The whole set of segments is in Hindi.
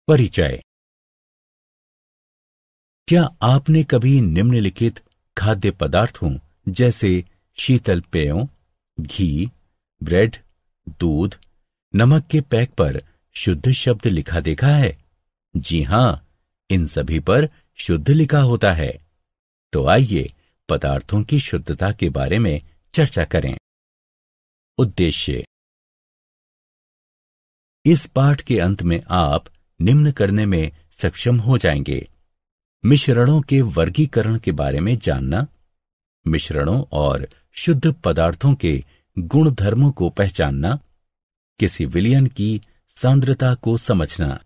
परिचय। क्या आपने कभी निम्नलिखित खाद्य पदार्थों जैसे शीतल पेयों, घी, ब्रेड, दूध, नमक के पैक पर शुद्ध शब्द लिखा देखा है? जी हां, इन सभी पर शुद्ध लिखा होता है। तो आइए पदार्थों की शुद्धता के बारे में चर्चा करें। उद्देश्य। इस पाठ के अंत में आप निम्न करने में सक्षम हो जाएंगे: मिश्रणों के वर्गीकरण के बारे में जानना, मिश्रणों और शुद्ध पदार्थों के गुणधर्मों को पहचानना, किसी विलयन की सांद्रता को समझना,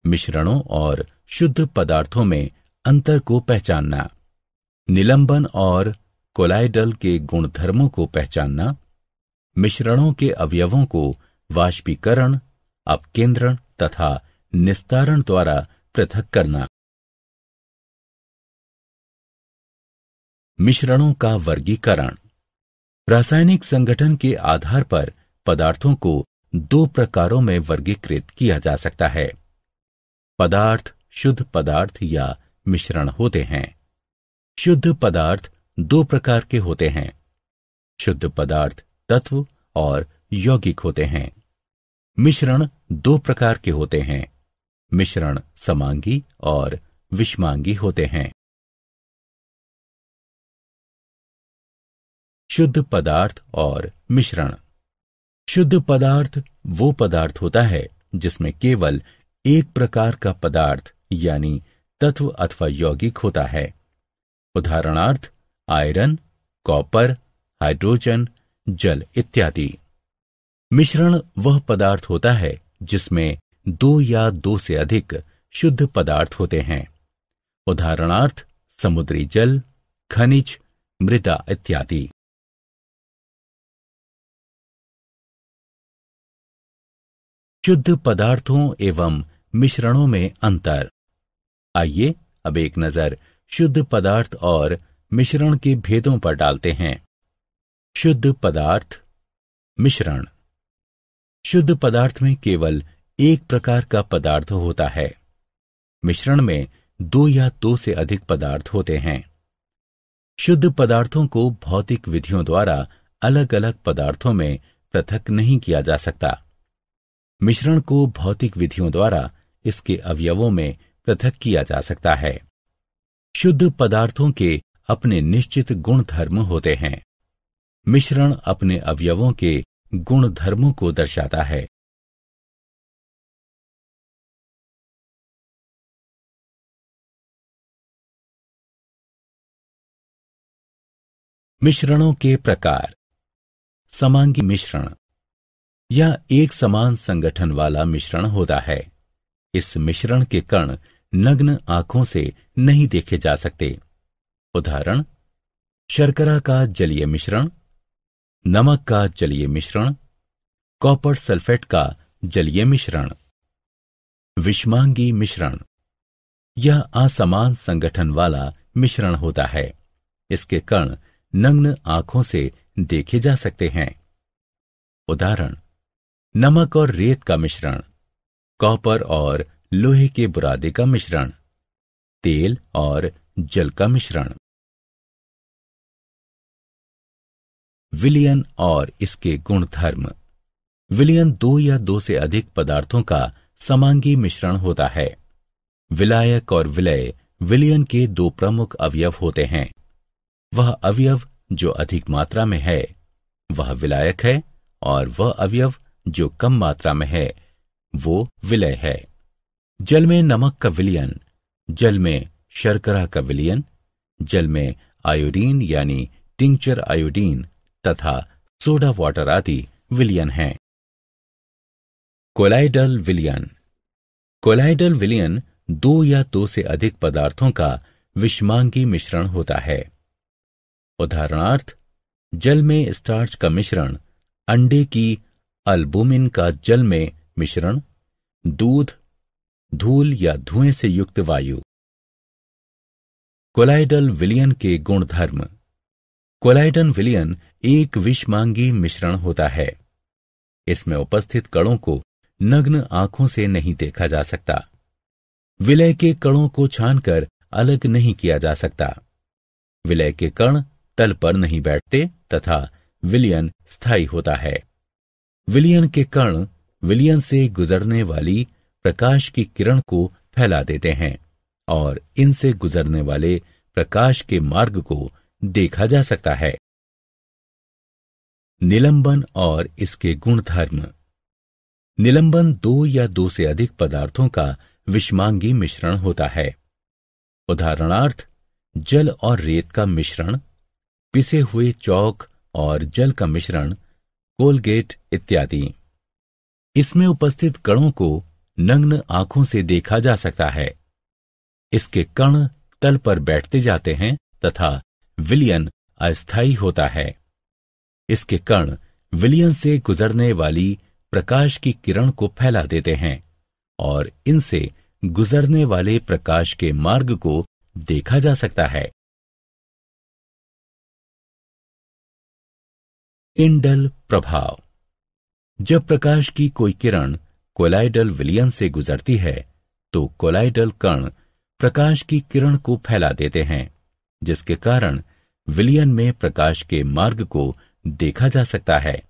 मिश्रणों और शुद्ध पदार्थों में अंतर को पहचानना, निलंबन और कोलाइडल के गुणधर्मों को पहचानना, मिश्रणों के अवयवों को वाष्पीकरण, अपकेंद्रण तथा निस्तारण द्वारा पृथक करना। मिश्रणों का वर्गीकरण। रासायनिक संगठन के आधार पर पदार्थों को दो प्रकारों में वर्गीकृत किया जा सकता है। पदार्थ शुद्ध पदार्थ या मिश्रण होते हैं। शुद्ध पदार्थ दो प्रकार के होते हैं: शुद्ध पदार्थ तत्व और यौगिक होते हैं। मिश्रण दो प्रकार के होते हैं: मिश्रण समांगी और विषमांगी होते हैं। शुद्ध पदार्थ और मिश्रण। शुद्ध पदार्थ वो पदार्थ होता है जिसमें केवल एक प्रकार का पदार्थ यानी तत्व अथवा यौगिक होता है। उदाहरणार्थ आयरन, कॉपर, हाइड्रोजन, जल इत्यादि। मिश्रण वह पदार्थ होता है जिसमें दो या दो से अधिक शुद्ध पदार्थ होते हैं। उदाहरणार्थ समुद्री जल, खनिज, मृदा इत्यादि। शुद्ध पदार्थों एवं मिश्रणों में अंतर। आइए अब एक नजर शुद्ध पदार्थ और मिश्रण के भेदों पर डालते हैं। शुद्ध पदार्थ, मिश्रण। शुद्ध पदार्थ में केवल एक प्रकार का पदार्थ होता है। मिश्रण में दो या दो से अधिक पदार्थ होते हैं। शुद्ध पदार्थों को भौतिक विधियों द्वारा अलग अलग पदार्थों में पृथक नहीं किया जा सकता। मिश्रण को भौतिक विधियों द्वारा इसके अवयवों में पृथक किया जा सकता है। शुद्ध पदार्थों के अपने निश्चित गुणधर्म होते हैं। मिश्रण अपने अवयवों के गुणधर्मों को दर्शाता है। मिश्रणों के प्रकार। समांगी मिश्रण। यह एक समान संगठन वाला मिश्रण होता है। इस मिश्रण के कण नग्न आंखों से नहीं देखे जा सकते। उदाहरण शर्करा का जलीय मिश्रण, नमक का जलीय मिश्रण, कॉपर सल्फेट का जलीय मिश्रण। विषमांगी मिश्रण। यह असमान संगठन वाला मिश्रण होता है। इसके कण नग्न आंखों से देखे जा सकते हैं। उदाहरण नमक और रेत का मिश्रण, कॉपर और लोहे के बुरादे का मिश्रण, तेल और जल का मिश्रण। विलयन और इसके गुणधर्म। विलयन दो या दो से अधिक पदार्थों का समांगी मिश्रण होता है। विलायक और विलय विलयन के दो प्रमुख अवयव होते हैं। वह अवयव जो अधिक मात्रा में है वह विलायक है और वह अवयव जो कम मात्रा में है वो विलय है। जल में नमक का विलयन, जल में शर्करा का विलयन, जल में आयोडीन यानी टिंचर आयोडीन तथा सोडा वाटर आदि विलयन हैं। कोलाइडल विलयन। कोलाइडल विलयन दो या दो से अधिक पदार्थों का विषमांगी मिश्रण होता है। उदाहरणार्थ जल में स्टार्च का मिश्रण, अंडे की अल्बुमिन का जल में मिश्रण, दूध, धूल या धुएं से युक्त वायु। कोलाइडल विलयन के गुणधर्म। कोलाइडल विलयन एक विषमांगी मिश्रण होता है। इसमें उपस्थित कणों को नग्न आंखों से नहीं देखा जा सकता। विलय के कणों को छानकर अलग नहीं किया जा सकता। विलय के कण तल पर नहीं बैठते तथा विलयन स्थायी होता है। विलयन के कण विलयन से गुजरने वाली प्रकाश की किरण को फैला देते हैं और इनसे गुजरने वाले प्रकाश के मार्ग को देखा जा सकता है। निलंबन और इसके गुणधर्म। निलंबन दो या दो से अधिक पदार्थों का विषमांगी मिश्रण होता है। उदाहरणार्थ, जल और रेत का मिश्रण, पिसे हुए चौक और जल का मिश्रण, कोलगेट इत्यादि। इसमें उपस्थित कणों को नग्न आंखों से देखा जा सकता है। इसके कण तल पर बैठते जाते हैं तथा विलयन अस्थायी होता है। इसके कण विलयन से गुजरने वाली प्रकाश की किरण को फैला देते हैं और इनसे गुजरने वाले प्रकाश के मार्ग को देखा जा सकता है। टिंडल प्रभाव। जब प्रकाश की कोई किरण कोलाइडल विलयन से गुजरती है तो कोलाइडल कण प्रकाश की किरण को फैला देते हैं, जिसके कारण विलयन में प्रकाश के मार्ग को देखा जा सकता है।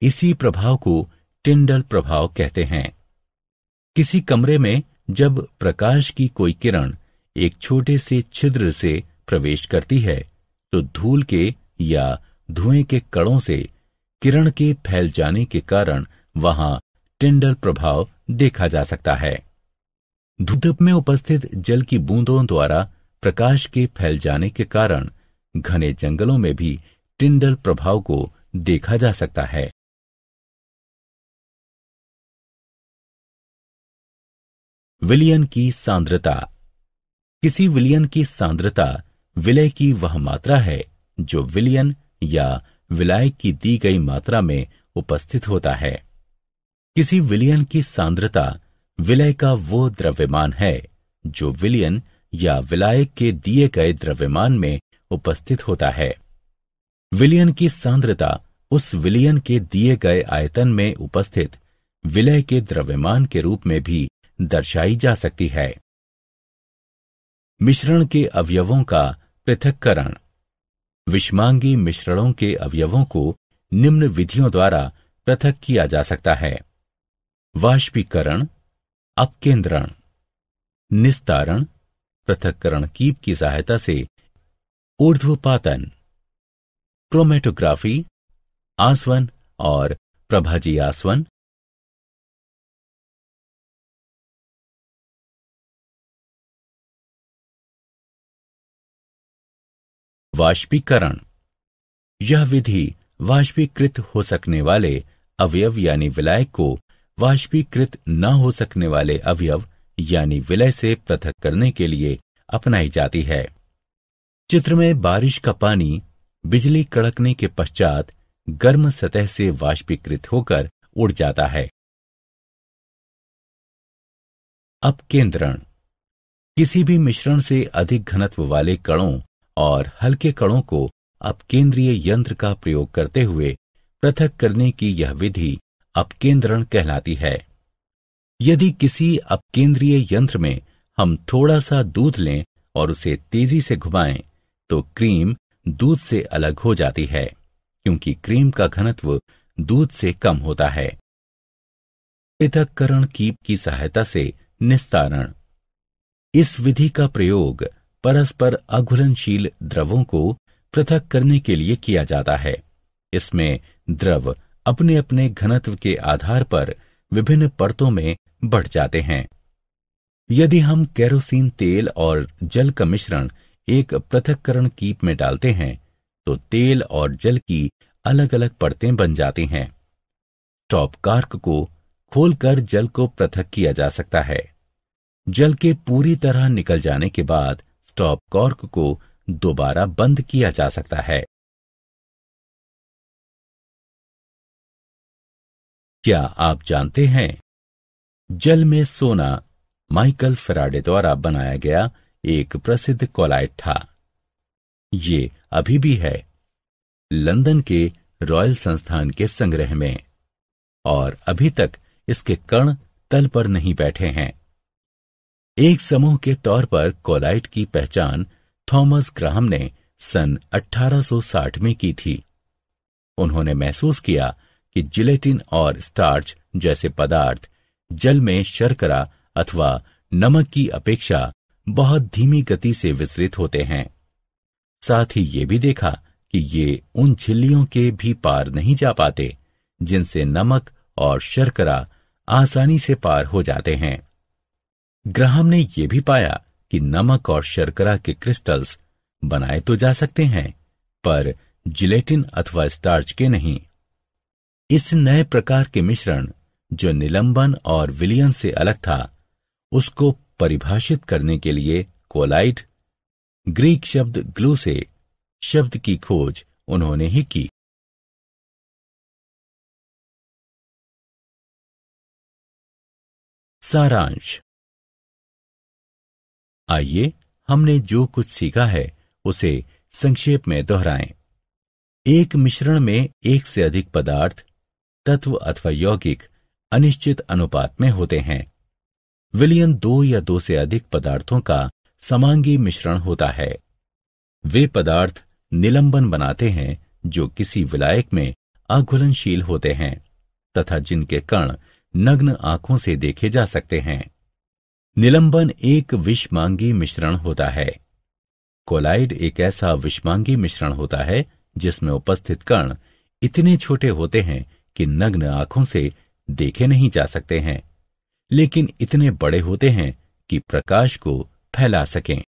इसी प्रभाव को टिंडल प्रभाव कहते हैं। किसी कमरे में जब प्रकाश की कोई किरण एक छोटे से छिद्र से प्रवेश करती है तो धूल के या धुएं के कणों से किरण के फैल जाने के कारण वहां टिंडल प्रभाव देखा जा सकता है। धूप में उपस्थित जल की बूंदों द्वारा प्रकाश के फैल जाने के कारण घने जंगलों में भी टिंडल प्रभाव को देखा जा सकता है। विलयन की सांद्रता। किसी विलयन की सांद्रता विलय की वह मात्रा है जो विलयन या विलायक की दी गई मात्रा में उपस्थित होता है। किसी विलयन की सांद्रता विलय का वो द्रव्यमान है जो विलयन या विलायक के दिए गए द्रव्यमान में उपस्थित होता है। विलयन की सांद्रता उस विलयन के दिए गए आयतन में उपस्थित विलय के द्रव्यमान के रूप में भी दर्शाई जा सकती है। मिश्रण के अवयवों का पृथक्करण। विषमांगी मिश्रणों के अवयवों को निम्न विधियों द्वारा पृथक किया जा सकता है: वाष्पीकरण, अपकेंद्रण, निस्तारण, पृथक्करण कीप की सहायता से ऊर्ध्वपातन, क्रोमेटोग्राफी, आसवन और प्रभाजी आसवन। वाष्पीकरण। यह विधि वाष्पीकृत हो सकने वाले अवयव यानी विलायक को वाष्पीकृत न हो सकने वाले अवयव यानी विलय से पृथक करने के लिए अपनाई जाती है। चित्र में बारिश का पानी बिजली कड़कने के पश्चात गर्म सतह से वाष्पीकृत होकर उड़ जाता है। अपकेंद्रण। किसी भी मिश्रण से अधिक घनत्व वाले कणों और हल्के कणों को अपकेंद्रीय यंत्र का प्रयोग करते हुए पृथक करने की यह विधि अपकेंद्रण कहलाती है। यदि किसी अपकेंद्रीय यंत्र में हम थोड़ा सा दूध लें और उसे तेजी से घुमाएं तो क्रीम दूध से अलग हो जाती है, क्योंकि क्रीम का घनत्व दूध से कम होता है। पृथक्करण कीप की सहायता से निस्तारण। इस विधि का प्रयोग परस्पर अघुलनशील द्रवों को पृथक करने के लिए किया जाता है। इसमें द्रव अपने अपने घनत्व के आधार पर विभिन्न परतों में बढ़ जाते हैं। यदि हम केरोसिन तेल और जल का मिश्रण एक पृथक्करण कीप में डालते हैं तो तेल और जल की अलग अलग परतें बन जाती हैं। स्टॉप कॉर्क को खोलकर जल को पृथक किया जा सकता है। जल के पूरी तरह निकल जाने के बाद स्टॉप कॉर्क को दोबारा बंद किया जा सकता है। क्या आप जानते हैं, जल में सोना माइकल फैराडे द्वारा बनाया गया एक प्रसिद्ध कोलाइट था। ये अभी भी है लंदन के रॉयल संस्थान के संग्रह में और अभी तक इसके कण तल पर नहीं बैठे हैं। एक समूह के तौर पर कोलाइट की पहचान थॉमस ग्राहम ने सन 1860 में की थी। उन्होंने महसूस किया कि जिलेटिन और स्टार्च जैसे पदार्थ जल में शर्करा अथवा नमक की अपेक्षा बहुत धीमी गति से विसरित होते हैं। साथ ही ये भी देखा कि ये उन झिल्लियों के भी पार नहीं जा पाते जिनसे नमक और शर्करा आसानी से पार हो जाते हैं। ग्राहम ने यह भी पाया कि नमक और शर्करा के क्रिस्टल्स बनाए तो जा सकते हैं, पर जिलेटिन अथवा स्टार्च के नहीं। इस नए प्रकार के मिश्रण जो निलंबन और विलियन से अलग था, उसको परिभाषित करने के लिए कोलाइट, ग्रीक शब्द ग्लू से शब्द की खोज उन्होंने ही की। सारांश। आइए हमने जो कुछ सीखा है उसे संक्षेप में दोहराएं। एक मिश्रण में एक से अधिक पदार्थ, तत्व अथवा यौगिक अनिश्चित अनुपात में होते हैं। विलयन दो या दो से अधिक पदार्थों का समांगी मिश्रण होता है। वे पदार्थ निलंबन बनाते हैं जो किसी विलायक में अघुलनशील होते हैं तथा जिनके कण नग्न आंखों से देखे जा सकते हैं। निलंबन एक विषमांगी मिश्रण होता है। कोलाइड एक ऐसा विषमांगी मिश्रण होता है जिसमें उपस्थित कण इतने छोटे होते हैं कि नग्न आंखों से देखे नहीं जा सकते हैं, लेकिन इतने बड़े होते हैं कि प्रकाश को फैला सकें।